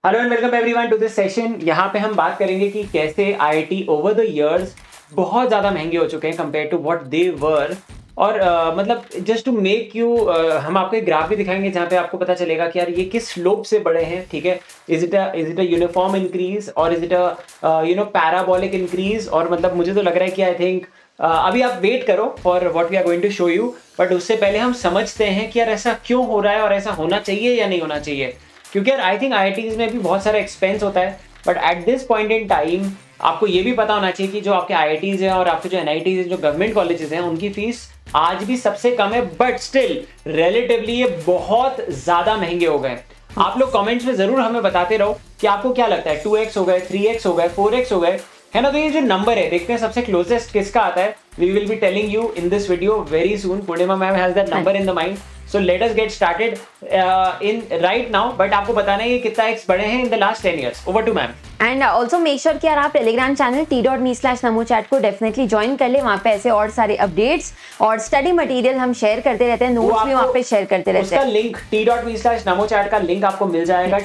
Hello and welcome everyone to this session. यहाँ पे हम बात करेंगे कि कैसे आईआईटी ओवर द इयर्स बहुत ज़्यादा महंगे हो चुके हैं कंपेयर टू व्हाट दे वर। और मतलब जस्ट टू मेक यू हम आपको एक ग्राफ भी दिखाएंगे जहाँ पे आपको पता चलेगा कि यार ये किस स्लोप से बढ़े हैं। ठीक है, is it a uniform increase or is it a parabolic increase. और मतलब मुझे तो लग रहा है कि आई थिंक अभी आप वेट करो for what we are going to show you, but उससे पहले हम समझते हैं कि यार ऐसा क्यों हो रहा है और ऐसा होना चाहिए या नहीं होना चाहिए। क्योंकि यार आई थिंक आईआईटीज में भी बहुत सारा एक्सपेंस होता है, but at this point in time आपको ये भी पता होना चाहिए कि जो आपके आईआईटीज हैं और आपके जो एनआईटीज हैं, जो गवर्नमेंट कॉलेजेस हैं, उनकी फीस आज भी सबसे कम है, बट स्टिल रिलेटिवली ये बहुत ज्यादा महंगे हो गए। आप लोग कमेंट्स में जरूर हमें बताते रहो कि आपको क्या लगता है, 2x हो गए, 3x हो गए, 4x हो गए, है ना। तो ये जो नंबर है, देखते हैं सबसे क्लोजेस्ट किसका आता है। We will be telling you in this video very soon. Purnima ma'am has that number in the mind, so let us get started in right now. But आपको बताना है ये कितना एक्स बढ़े हैं in the last 10 years। Over to ma'am. And also make sure कि यार आप टेलीग्राम चैनल t.me/namochat को डेफिनेटली ज्वाइन कर ले। वहाँ पे ऐसे और सारे अपडेट्स और स्टडी मटेरियल हम शेयर करते रहते हैं, नोट्स भी वहाँ पे शेयर करते रहते हैं। उसका लिंक t.me/namochat का लिंक आपको मिल जाएगा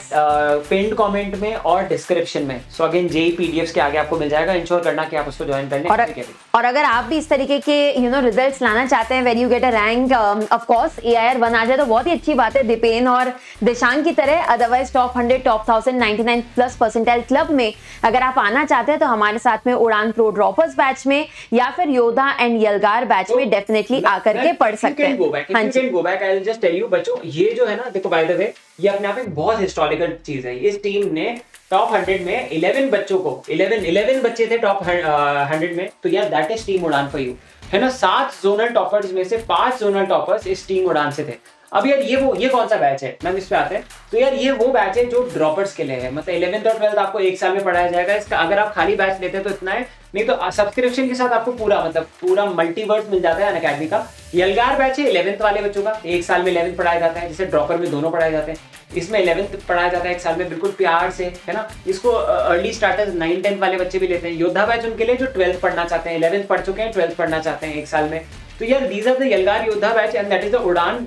पिन्ड कमेंट में और डिस्क्रिप्शन में। सो अगेन जेई पीडीएफ्स के आगे आपको मिल जाएगा, इंश्योर करना कि आप उसको ज्वाइन कर लें। और अगर आप भी इस तरीके के रिजल्ट्स लाना चाहते हैं when you get a rank, of course AIR 1 आ जाए तो बहुत ही अच्छी बात है, दीपेन और दिशांक की तरह। Otherwise top 100, top 1000, 99+ percentile club में अगर आप आना चाहते हैं तो हमारे साथ में उड़ान प्रो ड्रॉपर्स बैच में या फिर योद्धा एंड यलगार बैच में डेफिनेटली आकर के पढ़ सकते हैं। हाँ जी, go back, I will just tell you बच्चों, ये जो है ना, देखो बाय द वे ये अपने आप में बहुत हिस्टोरिकल चीज है। इस टीम ने टॉप 100 में 11 बच्चों को 11 बच्चे थे टॉप 100 में, तो यार दैट इज टीम उड़ान फॉर यू, है ना। 7 जोनल टॉपर्स में से 5 जोनल टॉपर्स इस टीम उड़ान से थे। अब यार ये कौन सा बैच है, मैम इस पे आते हैं। तो यार ये वो बैच है जो ड्रॉपर्स के लिए है, मतलब 11th और 12th आपको एक साल में पढ़ाया जाएगा। इसका अगर आप खाली बैच लेते हैं तो इतना है, नहीं तो सब्सक्रिप्शन के साथ आपको पूरा मल्टीवर्स मिल जाता है अनअकैडमी का। यलगार बैच है 11th वाले बच्चों का, एक साल में 11th पढ़ाया जाता है, जैसे ड्रॉपर में दोनों पढ़ाए जाते हैं, इसमें 11th पढ़ाया जाता है एक साल में, बिल्कुल प्यार से, है ना। इसको अर्ली स्टार्टर्स 9-10 वाले बच्चे भी लेते हैं। योद्धा बैच उनके लिए जो 12th पढ़ना चाहते हैं, 11th पढ़ चुके हैं, 12th पढ़ना चाहते हैं एक साल में। तो यार दीज आर द यलगार योद्धा batch and that is the उड़ान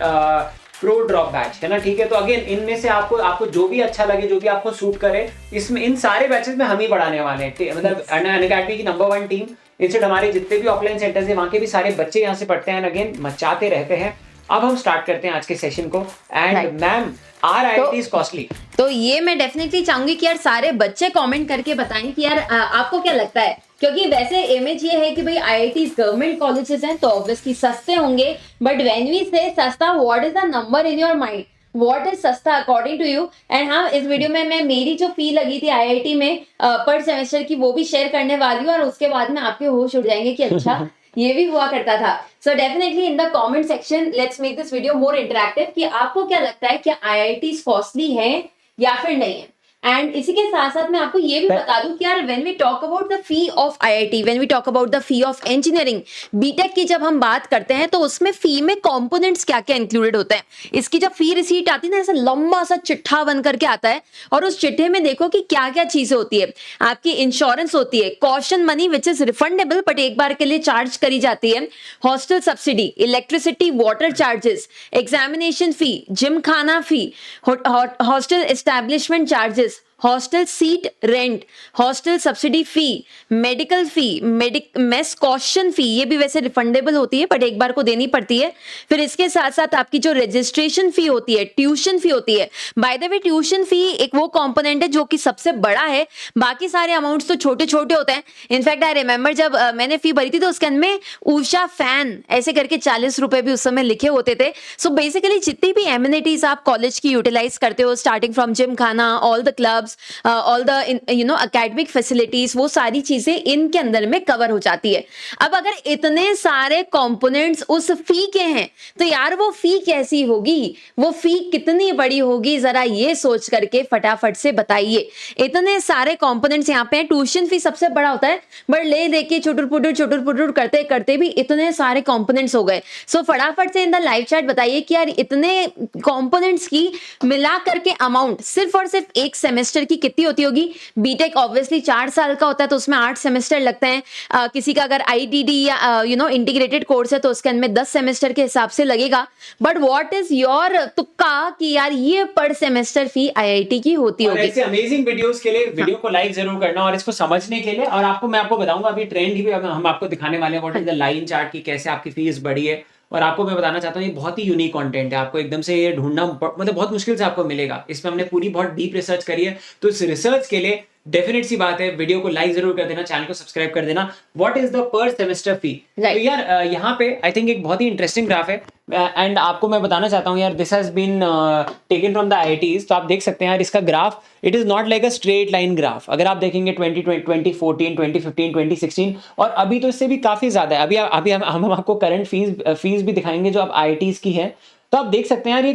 प्रो ड्रॉप बैच, है ना। ठीक है, तो अगेन इनमें से आपको जो भी अच्छा लगे, जो भी आपको सूट करे, इसमें इन सारे बैचेस में हम ही पढ़ाने वाले हैं। मतलब अनअकैडमी की नंबर 1 टीम, इंस्टेड हमारे जितने भी ऑफलाइन सेंटर्स हैं वहाँ के भी सारे बच्चे यहाँ से पढ़ते हैं, अगेन मचाते रहते हैं। अब हम स्टार्ट करते हैं आज के सेशन को। And ma'am, are IIT is costly? तो ये मैं डेफिनेटली चाहूंगी कि यार सारे बच्चे कमेंट करके बताएं कि यार आपको क्या लगता है, क्योंकि वैसे इमेज ये है कि भाई आईआईटीज गवर्नमेंट कॉलेजेस हैं तो ऑब्वियसली सस्ते होंगे, बट व्हेन वी से सस्ता, what is the number in your mind, what is सस्ता अकॉर्डिंग टू यू। एंड हाँ, इस वीडियो में मैं मेरी जो फी लगी थी आईआईटी में पर सेमेस्टर की वो भी शेयर करने वाली हूँ, और उसके बाद में आपके होश उड़ जाएंगे कि अच्छा ये भी हुआ करता था। So definitely in the comment section let's make this video more interactive कि आपको क्या लगता है कि आईआईटीज कॉस्टली है या फिर नहीं है। एंड इसी के साथ साथ मैं आपको ये भी बता दूं कि यार when we talk about the fee of IIT, when we talk about the fee of engineering, BTech की जब हम बात करते हैं तो उसमें फी में कंपोनेंट्स क्या क्या इंक्लूडेड होते हैं। इसकी जब फी रिसीट आती है ना, ऐसा लंबा सा चिट्ठा बन करके आता है, और उस चिट्ठे में देखो कि क्या क्या चीजें होती है। आपकी इंश्योरेंस होती है, caution money which is refundable but एक बार के लिए चार्ज करी जाती है, hostel subsidy, electricity water charges, examination fee, gym खाना fee, hostel establishment charges, hostel seat rent, hostel subsidy fee, medical fee, mess caution fee, ये भी वैसे रिफंडेबल होती है बट एक बार को देनी पड़ती है। फिर इसके साथ साथ आपकी जो रजिस्ट्रेशन फी होती है, ट्यूशन फी होती है। By the way tuition fee एक वो कंपोनेंट है जो कि सबसे बड़ा है, बाकी सारे अमाउंट्स तो छोटे छोटे होते हैं। इनफैक्ट आई रिमेंबर जब मैंने फी भरी थी तो उसके अंदर में उषा फैन ऐसे करके 40 रुपए भी उस समय लिखे होते थे। सो बेसिकली जितनी भी एमिनिटीज आप कॉलेज की यूटिलाइज करते हो, स्टार्टिंग फ्रॉम जिम खाना, all the clubs, all the academic facilities, वो सारी चीजें इनके अंदर में कवर हो जाती है। अब अगर इतने सारे कंपोनेंट्स उस फी के हैं तो यार वो फी कैसी होगी, वो फी कितनी बड़ी होगी, जरा ये सोच करके फटाफट से बताइए। इतने सारे कंपोनेंट्स यहाँ पे हैं, ट्यूशन फी सबसे बड़ा होता है, बट ले देके चुटुर पुटुर करते करते भी इतने सारे कंपोनेंट्स हो गए। सो फटाफट से इन द लाइव चैट बताइए कि यार इतने कंपोनेंट्स की मिला करके अमाउंट सिर्फ और सिर्फ एक सेमेस्टर सेमेस्टर की कितनी होती होगी? बीटेक ऑब्वियसली 4 साल का होता है तो उसमें 8 सेमेस्टर लगते हैं। किसी का अगर आईटीडी या इंटीग्रेटेड कोर्स है तो उसके अंदर में 10 सेमेस्टर के हिसाब से लगेगा। बट व्हाट इज योर तुक्का कि यार ये पर सेमेस्टर फी आईआईटी की होती और होगी? ऐसे अमेजिंग वीडियोस के लिए वीडियो को लाइक जरूर करना, और इसको समझने के लिए, और मैं आपको बताऊंगा अभी ट्रेंड भी हम आपको दिखाने वाले हैं, what is the line chart की कैसे आपकी फीस बढ़ी है। और आपको मैं बताना चाहता हूँ ये बहुत ही यूनिक कंटेंट है, आपको एकदम से ये ढूंढना मतलब बहुत मुश्किल से आपको मिलेगा। इसमें हमने पूरी बहुत डीप रिसर्च करी है, तो इस रिसर्च के लिए डेफिनेट सी बात है वीडियो को लाइक जरूर कर देना, चैनल को सब्सक्राइब कर देना। What is the per semester fee? तो यार यहाँ पे आई थिंक एक बहुत ही इंटरेस्टिंग ग्राफ है, एंड आपको मैं बताना चाहता हूँ यार, this has been taken from the IITs. तो आप देख सकते हैं यार इसका graph, it is not like a straight line graph. अगर आप देखेंगे 2014, 2015, 2016 और अभी तो इससे भी काफी ज्यादा है। अभी हम आपको करंट फीस भी दिखाएंगे जो अब आईआईटीज की है। तो आप देख सकते हैं यार ये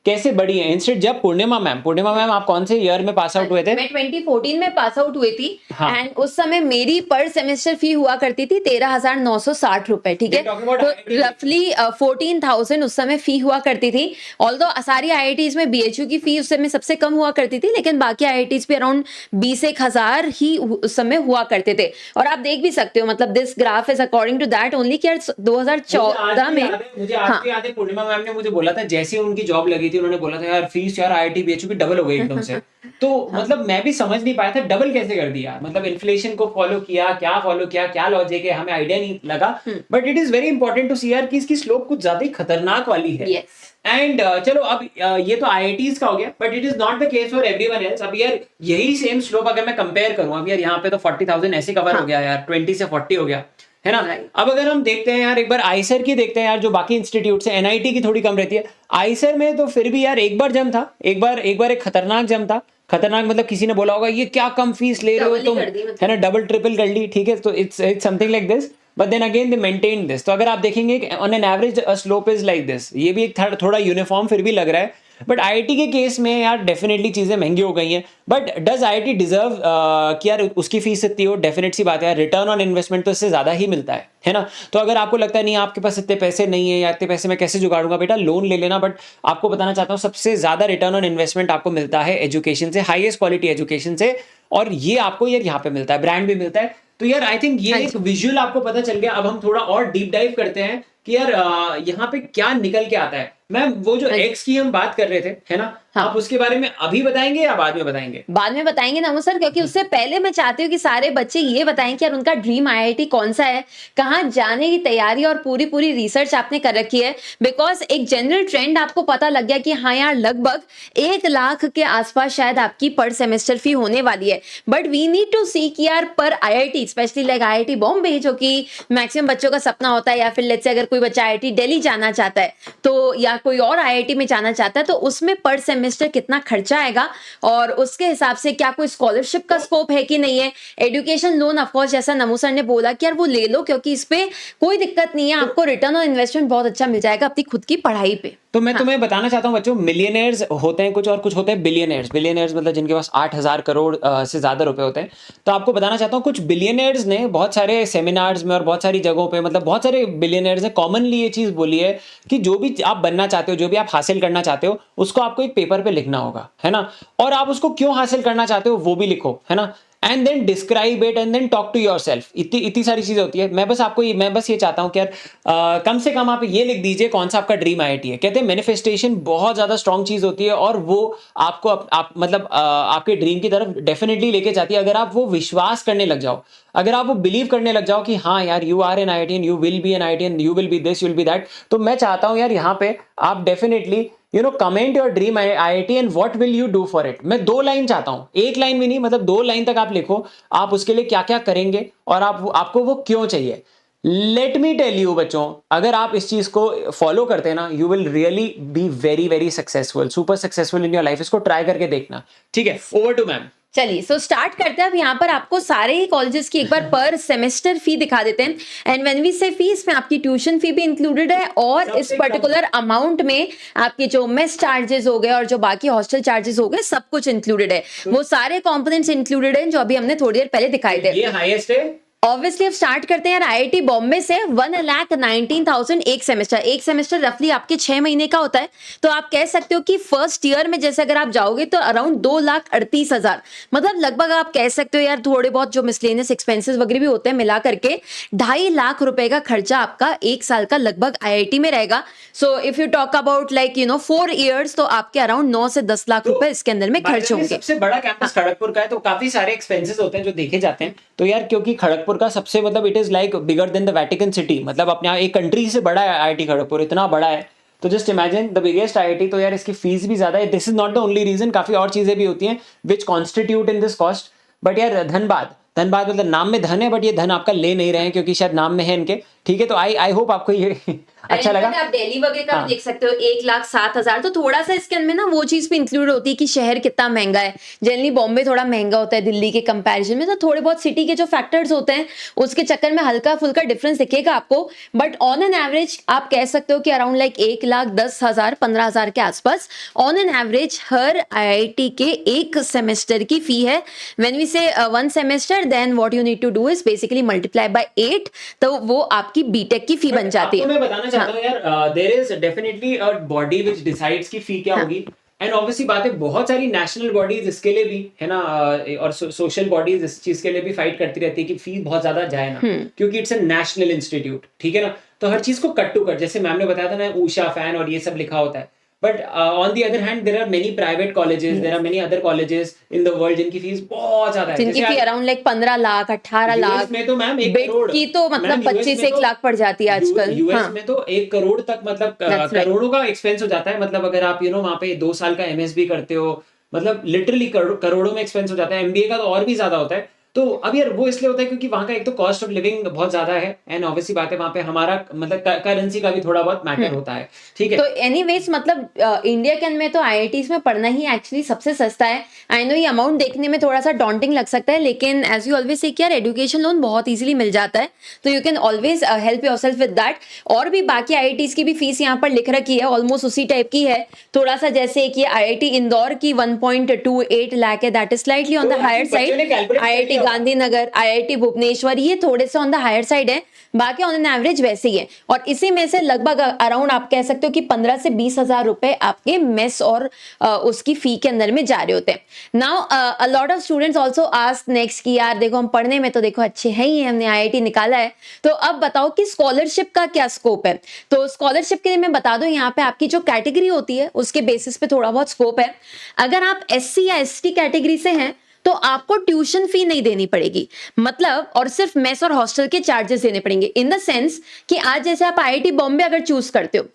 कैसे बढ़ी है। इंस्टेड जब पूर्णिमा मैम आप कौन से ईयर में पास आउट हुए थे? मैं 2014 में पास आउट हुई थी। हाँ। एंड उस समय मेरी पर सेमेस्टर फी हुआ करती थी 13,960 रुपए, ठीक है? Talking about तो IIT. रफली 14,000 उस समय फी हुआ करती थी। ऑल्दो सारी आईआईटीज में बीएचयू की फी उस समय सबसे कम हुआ करती थी, लेकिन बाकी आईआईटीज पे अराउंड 20,000 ही उस समय हुआ करते थे। और आप देख भी सकते हो, मतलब this graph is according to that only कि 2014 में मुझे आज भी याद है पूर्णिमा मैम ने मुझे बोला था, जैसे ही उनकी जॉब लगी थी उन्होंने बोला था यार फीस यार आईआईटी बीएचयू की डबल हो गई एकदम से। तो मतलब मैं भी समझ नहीं पाया था डबल कैसे कर दिया, मतलब इन्फ्लेशन को फॉलो किया, क्या लॉजिक है, हमें आइडिया नहीं लगा। But it is very important to see यार कि इसकी स्लोप कुछ ज्यादा ही खतरनाक वाली है। एंड चलो अब ये तो आईआईटीज का हो गया, but it is not the case for everyone else. अब यार यही सेम स्लोप अगर मैं कंपेयर करूं, अब यार यहाँ पे तो 40,000 ऐसे कवर हो गया यार, 20 से 40 हो गया, है ना? अब अगर हम देखते हैं यार एक बार आईसर की देखते हैं यार, जो बाकी इंस्टीट्यूट से एनआईटी की थोड़ी कम रहती है, आईसर में तो फिर भी यार एक बार जम था, एक बार एक खतरनाक जम था। खतरनाक मतलब किसी ने बोला होगा ये क्या कम फीस ले रहे हो तुम, है ना? डबल ट्रिपल कर ली, ठीक है? तो it's something like this, but then again they maintain this. तो अगर आप देखेंगे on an average slope is like this, ये भी एक थोड़ा यूनिफॉर्म फिर भी लग रहा है। बट आईआईटी के केस में यार डेफिनेटली चीजें महंगी हो गई हैं। बट डज आईआईटी डिजर्व कि यार उसकी फीस इतनी हो? डेफिनेट सी बात है यार, रिटर्न ऑन इन्वेस्टमेंट तो इससे ज्यादा ही मिलता है ना? तो अगर आपको लगता है नहीं आपके पास इतने पैसे नहीं है या इतने पैसे मैं कैसे जुगाड़ूंगा, बेटा लोन ले लेना। बट आपको बताना चाहता हूँ सबसे ज्यादा रिटर्न ऑन इन्वेस्टमेंट आपको मिलता है एजुकेशन से, हाईएस्ट क्वालिटी एजुकेशन से, और ये आपको यार यहाँ पे मिलता है, ब्रांड भी मिलता है। तो यार आई थिंक ये एक विजुअल आपको पता चल गया। अब हम थोड़ा और डीप डाइव करते हैं कि यार यहाँ पे क्या निकल के आता है। मैम वो जो एक्स की हम बात कर रहे थे, है ना? आप उसके बारे में अभी बताएंगे या बाद में बताएंगे? बाद में बताएंगे नमो सर, क्योंकि उससे पहले मैं चाहती हूँ कि सारे बच्चे ये बताएं कि यार उनका ड्रीम आईआईटी कौन सा है, कहाँ जाने की तैयारी और पूरी रिसर्च आपने कर रखी है। बिकॉज एक जनरल ट्रेंड आपको पता लग गया कि हाँ यार लगभग 1 लाख के आसपास शायद आपकी पर सेमेस्टर फी होने वाली है। बट वी नीड टू सी कि यार पर IIT, specially like IIT Bombay जो कि मैक्सिमम बच्चों का सपना होता है, या फिर लेट्स से अगर कोई बच्चा आईआईटी दिल्ली जाना चाहता है तो, या कोई और आईआईटी में जाना चाहता है, तो उसमें पर सेमेस्टर कितना खर्चा आएगा और उसके हिसाब से क्या कोई स्कॉलरशिप का स्कोप है कि नहीं है। एजुकेशन लोन ऑफ कोर्स जैसा नमो सर ने बोला कि यार वो ले लो, क्योंकि इस पे कोई दिक्कत नहीं है, आपको रिटर्न ऑन इन्वेस्टमेंट बहुत अच्छा मिल जाएगा अपनी खुद की पढ़ाई पे। तो मैं तुम्हें बताना चाहता हूँ बच्चों, मिलियनेयर्स होते हैं कुछ और कुछ होते हैं बिलियनेयर्स। बिलियनेयर्स मतलब जिनके पास 8,000 करोड़ से ज्यादा रुपए होते हैं। तो आपको बताना चाहता हूँ कुछ बिलियनेयर्स ने बहुत सारे सेमिनार्स में और बहुत सारी जगहों पे, मतलब बहुत सारे बिलियनेयर्स ने कॉमनली ये चीज बोली है कि जो भी आप बनना चाहते हो, जो भी आप हासिल करना चाहते हो, उसको आपको एक पेपर पे लिखना होगा, है ना? और आप उसको क्यों हासिल करना चाहते हो वो भी लिखो, है ना? And then describe it and then talk to yourself. इतनी सारी चीजें होती है। मैं बस ये चाहता हूँ कि यार कम से कम आप ये लिख दीजिए कौन सा आपका ड्रीम आईआईटी है। कहते हैं मैनिफेस्टेशन बहुत ज्यादा स्ट्रॉन्ग चीज होती है और वो आपको मतलब आपके ड्रीम की तरफ डेफिनेटली लेके जाती है। अगर आप वो विश्वास करने लग जाओ, अगर आप वो बिलीव करने लग जाओ कि हाँ यार you are an IITian, you will be an IITian, you will be this, you will be that, तो मैं चाहता हूँ यार यहाँ पे आप definitely comment your dream IIT and what will you do for it. मैं 2 लाइन चाहता हूं, 1 लाइन भी नहीं, मतलब 2 लाइन तक आप लिखो आप उसके लिए क्या क्या करेंगे और आपको वो क्यों चाहिए। लेट मी टेल यू बच्चों, अगर आप इस चीज को फॉलो करते हैं ना, you will really be very very successful, super successful in your life. इसको ट्राई करके देखना, ठीक है? Over to ma'am. चलिए सो स्टार्ट करते हैं। अब यहाँ पर आपको सारे ही कॉलेजेस की एक बार पर सेमेस्टर फी दिखा देते हैं। एंड व्हेन वी से फीस में आपकी ट्यूशन फी भी इंक्लूडेड है, और इस पर्टिकुलर अमाउंट में आपके जो मेस चार्जेस हो गए और जो बाकी हॉस्टल चार्जेस हो गए सब कुछ इंक्लूडेड है। वो सारे कंपोनेंट्स इंक्लूडेड हैं जो अभी हमने थोड़ी देर पहले दिखाए थे। ये हाईएस्ट है, ऑब्वियसली अब स्टार्ट करते हैं यार आईआईटी बॉम्बे से। 1,19,000 एक सेमेस्टर रफली आपके 6 महीने का होता है। तो आप कह सकते हो कि फर्स्ट ईयर में जैसे अगर आप जाओगे तो अराउंड 2,38,000, मतलब लगभग आप कह सकते हो यार थोड़े बहुत जो मिसलेनियस एक्सपेंसेस वगैरह भी होते हैं मिला करके 2.5 लाख रुपए का खर्चा आपका 1 साल का लगभग आईआईटी में रहेगा। So if you talk about like 4 years तो आपके अराउंड 9 से 10 लाख रुपए इसके अंदर में खर्च होंगे। सबसे बड़ा कैंपस खड़गपुर का है, तो काफी सारे एक्सपेंसेस होते हैं जो देखे जाते हैं। तो यार क्योंकि खड़गपुर का सबसे मतलब it is like bigger than the Vatican city, मतलब अपने एक कंट्री से बड़ा है आईआईटी खड़गपुर, इतना बड़ा है। तो just imagine the biggest IIT, तो यार इसकी फीस भी ज्यादा है। This is not the only reason, काफी और चीजें भी होती हैं which constitute in this cost. But यार धनबाद मतलब नाम में धन है, बट ये धन आपका ले नहीं रहे हैं क्योंकि शायद नाम में है इनके, ठीक है। तो आई होप आपको ये अच्छा लगा। आप दिल्ली वगैरह का भी देख सकते हो 1,07,000, तो थोड़ा सा इसके अंदर ना वो चीज भी इंक्लूड होती है कि शहर कितना महंगा है। जनरली बॉम्बे थोड़ा महंगा होता है दिल्ली के कंपैरिजन में, तो थोड़े बहुत सिटी के जो फैक्टर्स होते हैं उसके चक्कर में हल्का फुल्का डिफरेंस दिखेगा आपको। बट ऑन एन एवरेज आप कह सकते हो कि अराउंड लाइक 1,10,000 15,000 के आसपास on an average her IIT के एक सेमेस्टर की फी है। When we say 1 semester then what you need to do is basically multiply by 8, तो वो आपकी बीटेक की फी बन जाती है। मैं बताना चाहता हूँ यार there is definitely a body which decides की फी क्या होगी। एंड ऑब्वियसली बात है, बहुत सारी नेशनल बॉडीज इसके लिए भी है ना, और सोशल बॉडीज इस चीज के लिए भी फाइट करती रहती है कि फी बहुत ज्यादा जाए ना, क्योंकि इट्स अ नेशनल इंस्टीट्यूट, ठीक है ना। तो हर चीज को कट टू कट, जैसे मैम ने बताया था ना ऊषा फैन और ये सब लिखा होता है। But on the other hand there are many private colleges, there are many other colleges in the world जिनकी फीस बहुत ज्यादा है, जिनकी fee around like 15 lakh 18 lakh में तो मैम 1 बिट करोड़ की तो मतलब 25-1 लाख पड़ जाती है आजकल। यूएस में तो 1 करोड़ तक मतलब करोड़ों का एक्सपेंस हो जाता है। मतलब अगर आप वहां पे 2 साल का एमएसबी करते हो, मतलब लिटरली करोड़ों में एक्सपेंस हो जाता है। एमबीए का तो और भी ज्यादा होता है। तो अब यार वो इसलिए होता है क्योंकि वहां का एक तो कॉस्ट ऑफ लिविंग बहुत ज्यादा है, एंड ऑब्वियसली बात है वहां पे हमारा मतलब करेंसी का भी थोड़ा बहुत मैटर होता है, ठीक है। तो एनीवेज मतलब इंडिया के अंदर में तो आईआईटीज में पढ़ना ही एक्चुअली सबसे सस्ता है। आई नो ये अमाउंट देखने में थोड़ा सा डॉन्टिंग लग सकता है, लेकिन एज यू ऑलवेज से यार एजुकेशन लोन बहुत इजीली मिल जाता है, तो you can always help yourself with that. और भी बाकी आईआईटीज की भी फीस यहाँ पर लिख रखी है, ऑलमोस्ट उसी टाइप की है। थोड़ा सा जैसे कि आईआईटी इंदौर की 1.28 लाख है, that is slightly on the higher side. IIT Gandhinagar, IIT Bhubaneswar ये थोड़े से ऑन द हायर साइड है, बाकी ऑन एन एवरेज वैसे ही है। और इसी में से लगभग अराउंड आप कह सकते हो कि 15 से 20,000 रुपए आपके मेस और उसकी फी के अंदर में जा रहे होते हैं। Now a lot of students also ask next कि यार देखो हम पढ़ने में तो देखो अच्छे हैं ही, हमने आईआईटी निकाला है, तो अब बताओ कि स्कॉलरशिप का क्या स्कोप है। तो स्कॉलरशिप के लिए मैं बता दूं यहाँ पे आपकी जो कैटेगरी होती है उसके बेसिस पे थोड़ा बहुत स्कोप है। अगर आप एससी या एसटी कैटेगरी से हैं तो आपको ट्यूशन फी नहीं देनी पड़ेगी, मतलब और सिर्फ मेस और हॉस्टल के चार्जेस देने पड़ेंगे। इन द सेंस कि आज जैसे आप आईआईटी बॉम्बे अगर चूज करते हो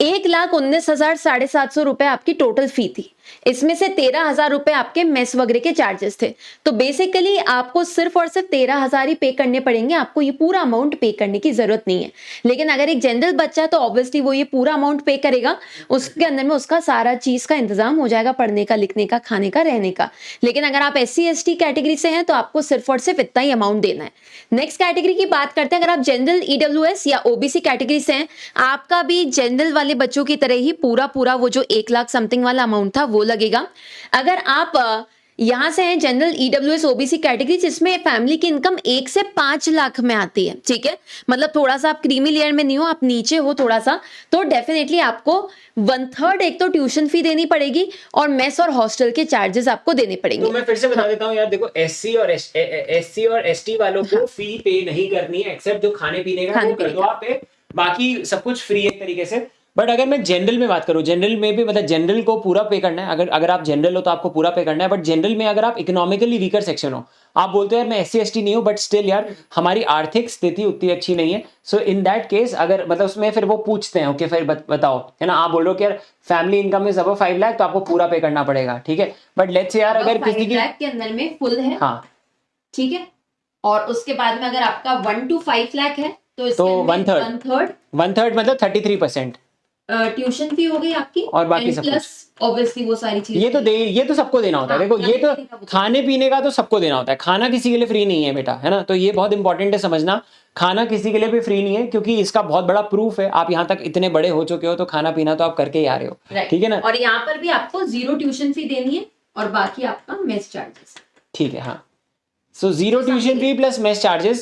1,19,750 रुपए आपकी टोटल फी थी, इसमें से 13,000 रुपए आपके मेस वगैरह के चार्जेस थे। तो बेसिकली आपको सिर्फ और सिर्फ 13,000 ही पे करने पड़ेंगे, आपको ये पूरा अमाउंट पे करने की जरूरत नहीं है। लेकिन अगर एक जनरल बच्चा है तो ऑब्वियसली वो ये पूरा अमाउंट पे करेगा, उसके अंदर में उसका सारा चीज का इंतजाम हो जाएगा, पढ़ने का, लिखने का, खाने का, रहने का। लेकिन अगर आप एससी एसटी कैटेगरी से हैं तो आपको सिर्फ और सिर्फ इतना ही अमाउंट देना है। नेक्स्ट कैटेगरी की बात करते हैं, अगर आप जनरल ईडब्ल्यूएस या ओबीसी कैटेगरी से हैं, आपका भी जनरल वाले बच्चों की तरह ही पूरा वो जो 1 लाख समथिंग वाला अमाउंट था वो लगेगा। अगर आप यहां से हैं जनरल ईडब्ल्यूएस ओबीसी कैटेगरी जिसमें फैमिली की इनकम 1 से 5 लाख में आती है, ठीक है, मतलब थोड़ा सा आप क्रीमी लेयर में नहीं हो, आप नीचे हो थोड़ा सा, तो डेफिनेटली आपको 1/3 एक तो ट्यूशन फी देनी पड़ेगी और मेस और हॉस्टल के चार्जेस आपको देने पड़ेंगे। तो मैं फिर से बता देता हूँ यार, देखो एससी और एसटी वालों को फी पे नहीं करनी है, एक्सेप्ट जो खाने पीने का वो कर दो आप पे, बाकी सब कुछ फ्री एक तरीके से। बट अगर मैं जनरल में बात करूं, जनरल में भी मतलब जनरल को पूरा पे करना है। अगर आप जनरल हो तो आपको पूरा पे करना है। बट जनरल में अगर आप इकोनॉमिकली वीकर सेक्शन हो, आप बोलते हो यार मैं एससी एसटी नहीं हूं, बट स्टिल यार हमारी आर्थिक स्थिति उतनी अच्छी नहीं है, सो इन दैट केस अगर मतलब उसमें फिर वो पूछते हैं ओके फिर बताओ, है ना, आप बोल रहे हो कि यार family income is above 5 lakh तो आपको पूरा पे करना पड़ेगा, ठीक है। बट लेट्स से यार अगर किसी की के अंदर में फुल है, हाँ ठीक है, और उसके बाद में अगर आपका 1 to 5 लाख है तो 1/3 मतलब 33% ट्यूशन फी हो गई आपकी, और बाकी सब प्लस ऑब्वियसली वो सारी चीजें ये तो सबको देना होता है। देखो ये तो खाने पीने का तो सबको देना होता है, खाना किसी के लिए फ्री नहीं है बेटा, है ना। तो ये बहुत इंपॉर्टेंट है समझना, खाना किसी के लिए भी फ्री नहीं है, क्योंकि इसका बहुत बड़ा प्रूफ है, आप यहाँ तक इतने बड़े हो चुके हो तो खाना पीना तो आप करके ही आ रहे हो, ठीक है ना। और यहाँ पर भी आपको 0 ट्यूशन फी देनी है और बाकी आपका मेस चार्जेस, ठीक है। हाँ So zero tuition fee plus mess charges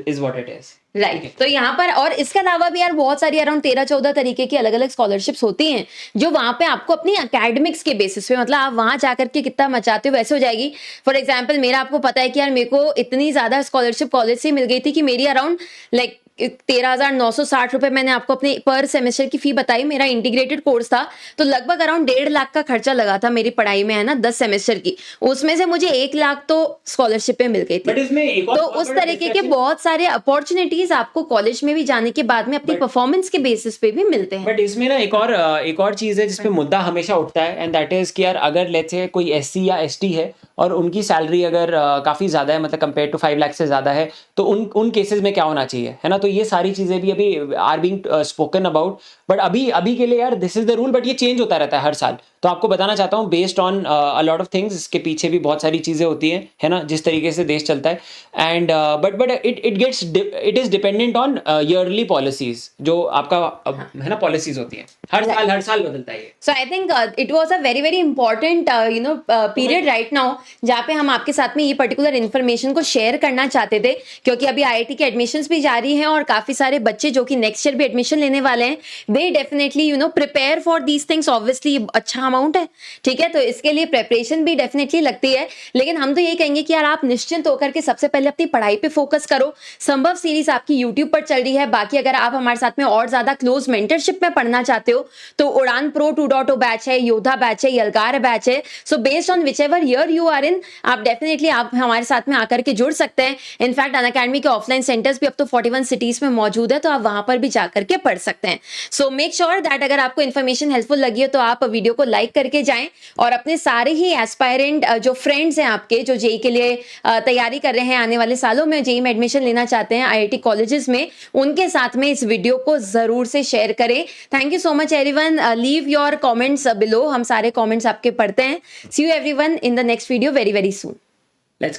is what it is. Right तो यहाँ पर और इसके अलावा भी यार बहुत सारी अराउंड 13-14 तरीके की अलग अलग स्कॉलरशिप्स होती हैं जो वहां पे आपको अपनी एकेडमिक्स के बेसिस पे मतलब आप वहां जाकर के कितना मचाते हो वैसे हो जाएगी। फॉर एग्जांपल मेरा आपको पता है कि यार मेरे को इतनी ज्यादा स्कॉलरशिप कॉलेज से मिल गई थी कि मेरी अराउंड लाइक 13,960 रुपए मैंने आपको अपने पर सेमेस्टर की फी बताई। मेरा इंटीग्रेटेड कोर्स था तो लगभग अराउंड 1.5 लाख का खर्चा लगा था मेरी पढ़ाई में, है ना, 10 सेमेस्टर की। उसमें से मुझे 1 लाख तो स्कॉलरशिप में मिल गई बट थी। इसमें एक और तो उस तरीके के बहुत सारे अपॉर्चुनिटीज आपको कॉलेज में भी जाने के बाद में अपनी परफॉर्मेंस के बेसिस पे भी मिलते हैं। बट इसमें ना एक और चीज है जिसपे मुद्दा हमेशा उठता है, एंड दैट इज कि यार अगर लेट्स से कोई एससी या एसटी है और उनकी सैलरी अगर काफी ज्यादा है, मतलब कंपेयर टू 5 लाख से ज्यादा है, तो उन केसेस में क्या होना चाहिए, है ना। तो ये सारी चीजें भी अभी are being spoken about, but अभी के लिए यार this is the rule, but ये चेंज होता रहता है हर साल। तो आपको बताना चाहता हूँ based on a lot of things, इसके पीछे भी बहुत सारी चीजें होती हैं, है ना, जिस तरीके से देश चलता है। And but it is dependent on yearly policies, जो आपका है ना पॉलिसीज होती हैं, हर साल बदलता है ये। So I think it was a very important period right now जहाँ पे हम आपके साथ में ये पर्टिकुलर इन्फॉर्मेशन को शेयर करना चाहते थे, क्योंकि अभी आईआईटी के एडमिशन्स भी जारी हैं और काफी सारे बच्चे जो कि नेक्स्ट ईयर भी एडमिशन लेने वाले हैं, they definitely prepare for these things. Obviously अच्छा अमाउंट है, ठीक है, तो इसके लिए प्रेपरेशन भी डेफिनेटली लगती है। लेकिन हम तो यही कहेंगे कि यार आप निश्चिंत होकर के सबसे पहले अपनी पढ़ाई पे फोकस करो। संभव सीरीज आपकी यूट्यूब पर चल रही है। बाकी अगर आप हमारे साथ में और ज्यादा क्लोज मेंटरशिप में पढ़ना चाहते हो तो उड़ान प्रो 2.0 बैच है, योद्धा बैच है, यलगार बैच है। So based on whichever year you are in, आप डेफिनेटली आप हमारे साथ में आकर के जुड़ सकते हैं। इनफैक्ट अनअकैडमी के ऑफलाइन सेंटर्स भी अब तो 41 सिटीज में मौजूद है, तो आप वहां पर भी जाकर के पढ़ सकते हैं। सो मेक श्योर दैट अगर आपको इन्फॉर्मेशन हेल्पफुल लगी हो तो आप वीडियो को लाइक करके जाएं और अपने सारे ही एस्पायरेंट जो फ्रेंड्स हैं आपके, जो जेई के लिए तैयारी कर रहे हैं, आने वाले सालों में जेई में एडमिशन लेना चाहते हैं आईआईटी कॉलेजेस में, उनके साथ में इस वीडियो को जरूर से शेयर करें। Thank you so much everyone. Leave your comments below, हम सारे कमेंट्स आपके पढ़ते हैं। See you everyone in the next video very very soon. Let's